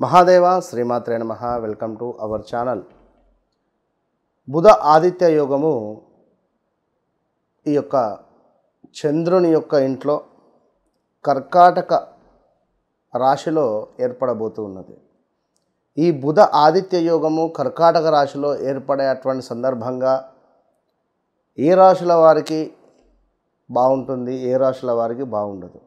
మహాదేవ శ్రీమాత్రే నమః. Welcome to our channel. బుధ ఆదిత్య యోగము ఈ యొక్క చంద్రుని యొక్క ఇంట్లో కర్కాటక రాశిలో ఏర్పడబోతూ ఉన్నది. ఈ బుధ ఆదిత్య యోగము కర్కాటక రాశిలో ఏర్పడేటువంటి సందర్భంగా ఏ రాశుల వారికి బాగుంటుంది, ఏ రాశుల వారికి బాగుండదు.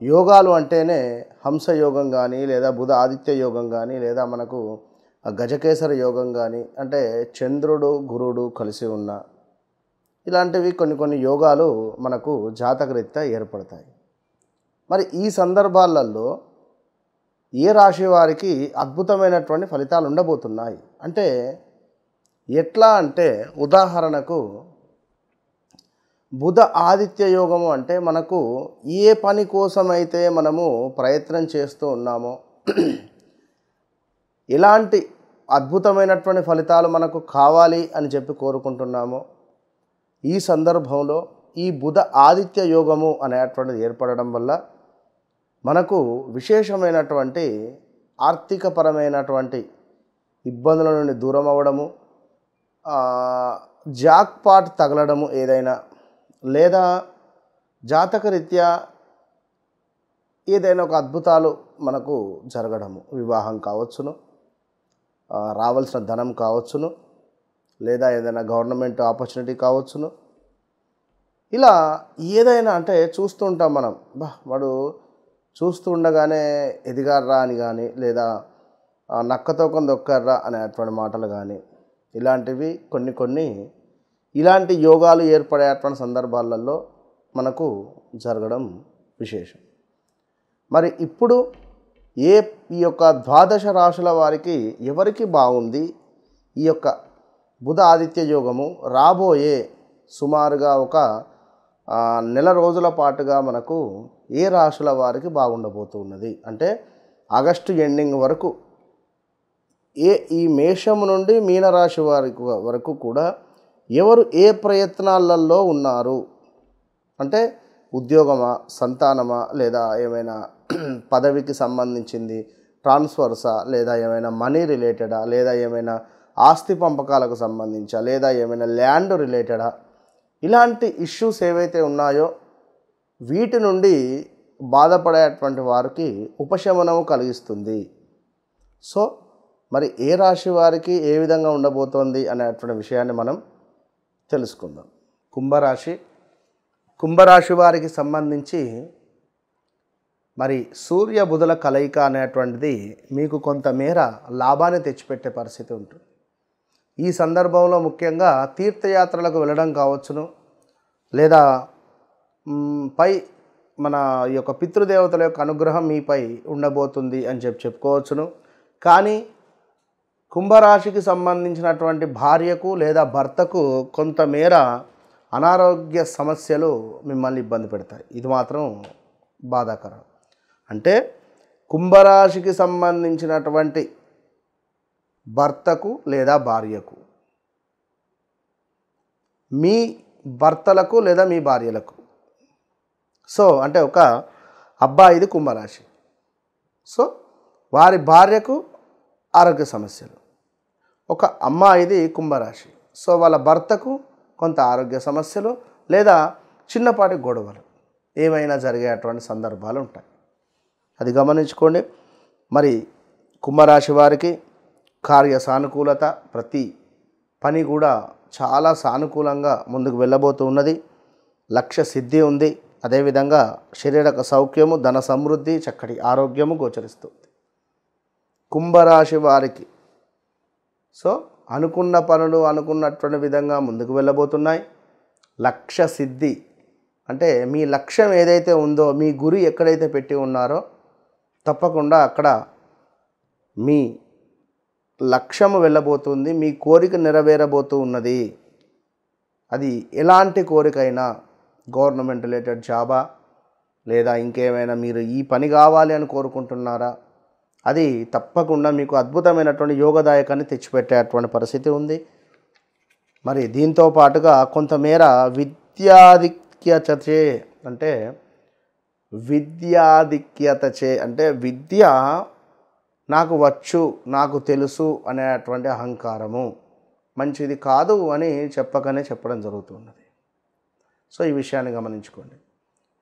యోగాలు అంటేనే హంసయోగం కానీ, లేదా బుధ ఆదిత్య యోగం కానీ, లేదా మనకు గజకేసర యోగం కానీ, అంటే చంద్రుడు గురుడు కలిసి ఉన్న ఇలాంటివి కొన్ని యోగాలు మనకు జాతకరీత్యా ఏర్పడతాయి. మరి ఈ సందర్భాలలో ఏ రాశి వారికి అద్భుతమైనటువంటి ఫలితాలు ఉండబోతున్నాయి అంటే ఎట్లా అంటే, ఉదాహరణకు బుధ ఆదిత్య యోగము అంటే మనకు ఏ పని కోసమైతే మనము ప్రయత్నం చేస్తూ ఉన్నామో, ఎలాంటి అద్భుతమైనటువంటి ఫలితాలు మనకు కావాలి అని చెప్పి కోరుకుంటున్నామో, ఈ సందర్భంలో ఈ బుధ ఆదిత్య యోగము అనేటువంటిది ఏర్పడడం వల్ల మనకు విశేషమైనటువంటి ఆర్థికపరమైనటువంటి ఇబ్బందుల నుండి దూరం అవ్వడము, జాక్పాట్ తగలడము ఏదైనా, లేదా జాతకరీత్యా ఏదైనా ఒక అద్భుతాలు మనకు జరగడము, వివాహం కావచ్చును, రావాల్సిన ధనం కావచ్చును, లేదా ఏదైనా గవర్నమెంట్ ఆపర్చునిటీ కావచ్చును. ఇలా ఏదైనా అంటే చూస్తూ ఉంటాం మనం, వాడు చూస్తూ ఉండగానే ఎదిగారా అని కానీ, లేదా నక్కతో కొందొక్కారా అనేటువంటి మాటలు కానీ, ఇలాంటివి కొన్ని ఇలాంటి యోగాలు ఏర్పడేటువంటి సందర్భాలలో మనకు జరగడం విశేషం. మరి ఇప్పుడు ఈ యొక్క ద్వాదశ రాశుల వారికి ఎవరికి బాగుంది, ఈ యొక్క బుధ ఆదిత్య యోగము రాబోయే సుమారుగా ఒక నెల రోజుల పాటుగా మనకు ఏ రాశుల వారికి బాగుండబోతున్నది అంటే ఆగస్టు ఎండింగ్ వరకు ఈ మేషము నుండి మీనరాశి వారికి వరకు కూడా ఎవరు ఏ ప్రయత్నాలలో ఉన్నారు అంటే ఉద్యోగమా, సంతానమా, లేదా ఏమైనా పదవికి సంబంధించింది, ట్రాన్స్ఫర్సా, లేదా ఏమైనా మనీ రిలేటెడా, లేదా ఏమైనా ఆస్తి పంపకాలకు సంబంధించా, లేదా ఏమైనా ల్యాండ్ రిలేటెడా, ఇలాంటి ఇష్యూస్ ఏవైతే ఉన్నాయో వీటి నుండి బాధపడేటువంటి వారికి ఉపశమనము కలిగిస్తుంది. సో మరి ఏ రాశి వారికి ఏ విధంగా ఉండబోతోంది అనేటువంటి విషయాన్ని మనం తెలుసుకుందాం. కుంభరాశి వారికి సంబంధించి మరి సూర్య బుధుల కలయిక అనేటువంటిది మీకు కొంతమేర లాభాన్ని తెచ్చిపెట్టే పరిస్థితి ఉంటుంది. ఈ సందర్భంలో ముఖ్యంగా తీర్థయాత్రలకు వెళ్ళడం కావచ్చును, లేదా మన ఈ యొక్క పితృదేవతల యొక్క అనుగ్రహం మీపై ఉండబోతుంది అని చెప్పుకోవచ్చును. కానీ కుంభరాశికి సంబంధించినటువంటి భార్యకు లేదా భర్తకు కొంతమేర అనారోగ్య సమస్యలు మిమ్మల్ని ఇబ్బంది పెడతాయి. ఇది మాత్రం బాధాకరం. అంటే కుంభరాశికి సంబంధించినటువంటి భర్తకు లేదా భార్యకు, మీ భర్తలకు లేదా మీ భార్యలకు, సో అంటే ఒక అబ్బాయిది కుంభరాశి, సో వారి భార్యకు ఆరోగ్య సమస్యలు, ఒక అమ్మాయిది కుంభరాశి, సో వాళ్ళ భర్తకు కొంత ఆరోగ్య సమస్యలు లేదా చిన్నపాటి గొడవలు ఏమైనా జరిగేటువంటి సందర్భాలు ఉంటాయి. అది గమనించుకోండి. మరి కుంభరాశి వారికి కార్య సానుకూలత, ప్రతి పని కూడా చాలా సానుకూలంగా ముందుకు వెళ్ళబోతూ ఉన్నది. లక్ష్య సిద్ధి ఉంది. అదేవిధంగా శరీరక సౌఖ్యము, ధన సమృద్ధి, చక్కటి ఆరోగ్యము గోచరిస్తుంది కుంభరాశి వారికి. సో అనుకున్న పనులు అనుకున్నటువంటి విధంగా ముందుకు వెళ్ళబోతున్నాయి. లక్ష్య సిద్ధి అంటే మీ లక్ష్యం ఏదైతే ఉందో, మీ గురి ఎక్కడైతే పెట్టి ఉన్నారో తప్పకుండా అక్కడ మీ లక్ష్యము వెళ్ళబోతుంది, మీ కోరిక నెరవేరబోతూ ఉన్నది. అది ఎలాంటి కోరికైనా, గవర్నమెంట్ రిలేటెడ్ జాబా, లేదా ఇంకేమైనా మీరు ఈ పని కావాలి అని కోరుకుంటున్నారా, అది తప్పకుండా మీకు అద్భుతమైనటువంటి యోగదాయకాన్ని తెచ్చిపెట్టేటువంటి పరిస్థితి ఉంది. మరి దీంతో పాటుగా కొంతమేర విద్యాధిక్యతే అంటే విద్యాధిక్యతచే అంటే విద్య నాకు వచ్చు, నాకు తెలుసు అనేటువంటి అహంకారము మంచిది కాదు అని చెప్పకనే చెప్పడం జరుగుతున్నది. సో ఈ విషయాన్ని గమనించుకోండి.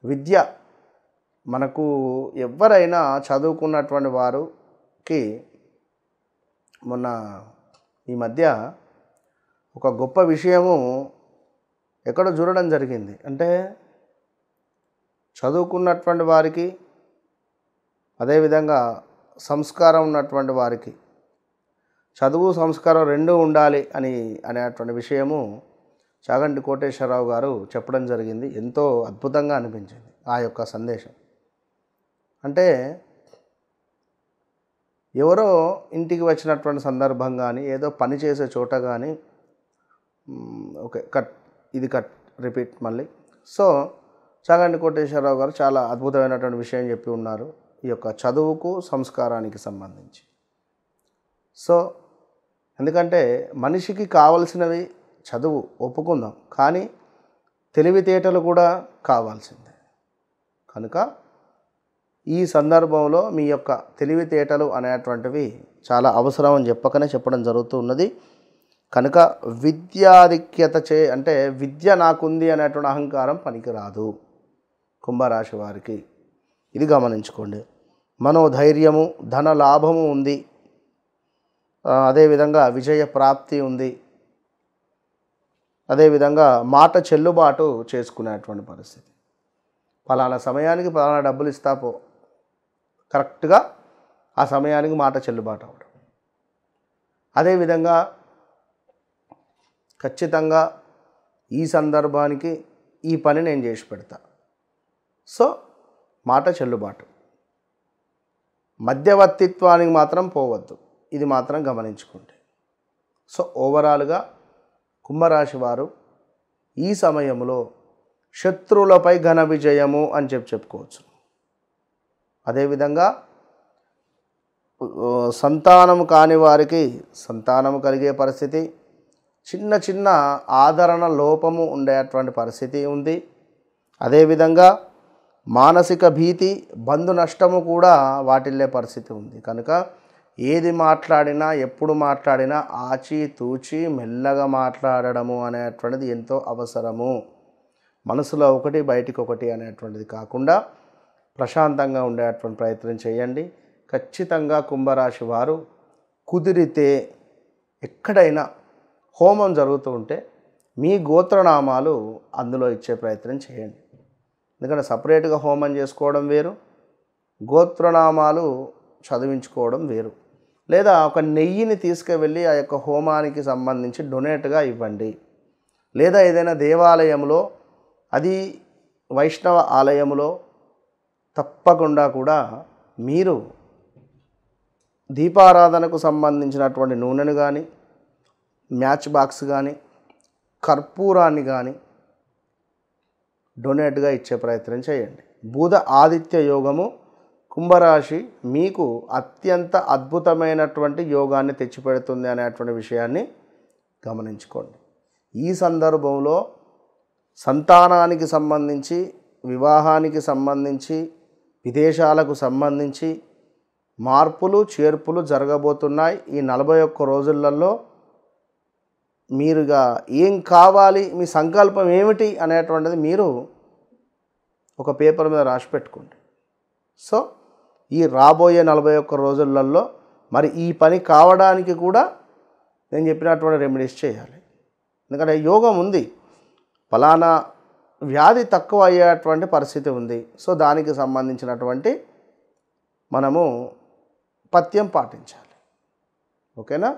విద్య మనకు ఎవరైనా చదువుకున్నటువంటి వారికి మొన్న ఈ మధ్య ఒక గొప్ప విషయము ఎక్కడో చూడడం జరిగింది. అంటే చదువుకున్నటువంటి వారికి అదేవిధంగా సంస్కారం ఉన్నటువంటి వారికి చదువు సంస్కారం రెండూ ఉండాలి అనేటువంటి విషయము చాగంటి కోటేశ్వరరావు గారు చెప్పడం జరిగింది. ఎంతో అద్భుతంగా అనిపించింది ఆ యొక్క సందేశం. అంటే ఎవరో ఇంటికి వచ్చినటువంటి సందర్భం కానీ ఏదో పని చేసే చోట కానీ ఓకే కట్ రిపీట్ మళ్ళీ. సో చాగంటి కోటేశ్వరరావు గారు చాలా అద్భుతమైనటువంటి విషయం చెప్పి ఉన్నారు ఈ యొక్క చదువుకు సంస్కారానికి సంబంధించి. సో ఎందుకంటే మనిషికి కావలసినవి చదువు ఒప్పుకుందాం, కానీ తెలివితేటలు కూడా కావాల్సిందే. కనుక ఈ సందర్భంలో మీ యొక్క తెలివితేటలు అనేటువంటివి చాలా అవసరం అని చెప్పడం జరుగుతూ ఉన్నది. కనుక విద్యాధిక్యతచే అంటే విద్య నాకుంది అనేటువంటి అహంకారం పనికిరాదు కుంభరాశి వారికి. ఇది గమనించుకోండి. మనోధైర్యము, ధన లాభము ఉంది, అదేవిధంగా విజయ ప్రాప్తి ఉంది, అదేవిధంగా మాట చెల్లుబాటు చేసుకునేటువంటి పరిస్థితి. పలానా సమయానికి పలానా డబ్బులు ఇస్తా పో, కరెక్ట్గా ఆ సమయానికి మాట చెల్లుబాటు అవ్వడం. అదేవిధంగా ఖచ్చితంగా ఈ సందర్భానికి ఈ పని నేను చేసి పెడతా. సో మాట చెల్లుబాటు. మధ్యవర్తిత్వానికి మాత్రం పోవద్దు, ఇది మాత్రం గమనించుకోండి. సో ఓవరాల్గా కుంభరాశి వారు ఈ సమయంలో శత్రువులపై ఘన విజయము అని చెప్పుకోవచ్చు. అదేవిధంగా సంతానం కాని వారికి సంతానం కలిగే పరిస్థితి, చిన్న చిన్న ఆదరణ లోపము ఉండేటువంటి పరిస్థితి ఉంది. అదేవిధంగా మానసిక భీతి, బంధు నష్టము కూడా వాటిల్లే పరిస్థితి ఉంది. కనుక ఏది మాట్లాడినా ఎప్పుడు మాట్లాడినా ఆచి తూచి మెల్లగా మాట్లాడడము అనేటువంటిది ఎంతో అవసరము. మనసులో ఒకటి బయటికి ఒకటి అనేటువంటిది కాకుండా ప్రశాంతంగా ఉండేటువంటి ప్రయత్నం చేయండి. ఖచ్చితంగా కుంభరాశి వారు కుదిరితే ఎక్కడైనా హోమం జరుగుతూ ఉంటే మీ గోత్రనామాలు అందులో ఇచ్చే ప్రయత్నం చేయండి. ఎందుకంటే సపరేట్గా హోమం చేసుకోవడం వేరు, గోత్రనామాలు చదివించుకోవడం వేరు. లేదా ఒక నెయ్యిని తీసుకువెళ్ళి ఆ యొక్క హోమానికి సంబంధించి డొనేట్గా ఇవ్వండి. లేదా ఏదైనా దేవాలయంలో, అది వైష్ణవ ఆలయంలో తప్పకుండా కూడా మీరు దీపారాధనకు సంబంధించినటువంటి నూనెను కానీ, మ్యాచ్ బాక్స్ కానీ, కర్పూరాన్ని కానీ డొనేట్గా ఇచ్చే ప్రయత్నం చేయండి. బుధ ఆదిత్య యోగము కుంభరాశి మీకు అత్యంత అద్భుతమైనటువంటి యోగాన్ని తెచ్చిపెడుతుంది అనేటువంటి విషయాన్ని గమనించుకోండి. ఈ సందర్భంలో సంతానానికి సంబంధించి, వివాహానికి సంబంధించి, విదేశాలకు సంబంధించి మార్పులు చేర్పులు జరగబోతున్నాయి. ఈ 41 రోజులలో మీరుగా ఏం కావాలి, మీ సంకల్పం ఏమిటి అనేటువంటిది మీరు ఒక పేపర్ మీద రాసి పెట్టుకోండి. సో ఈ రాబోయే 41 రోజులలో మరి ఈ పని కావడానికి కూడా నేను చెప్పినటువంటి రెమెడీస్ చేయాలి. ఎందుకంటే యోగం ఉంది, ఫలానా వ్యాధి తక్కువ అయ్యేటువంటి పరిస్థితి ఉంది. సో దానికి సంబంధించినటువంటి మనము పథ్యం పాటించాలి. ఓకేనా?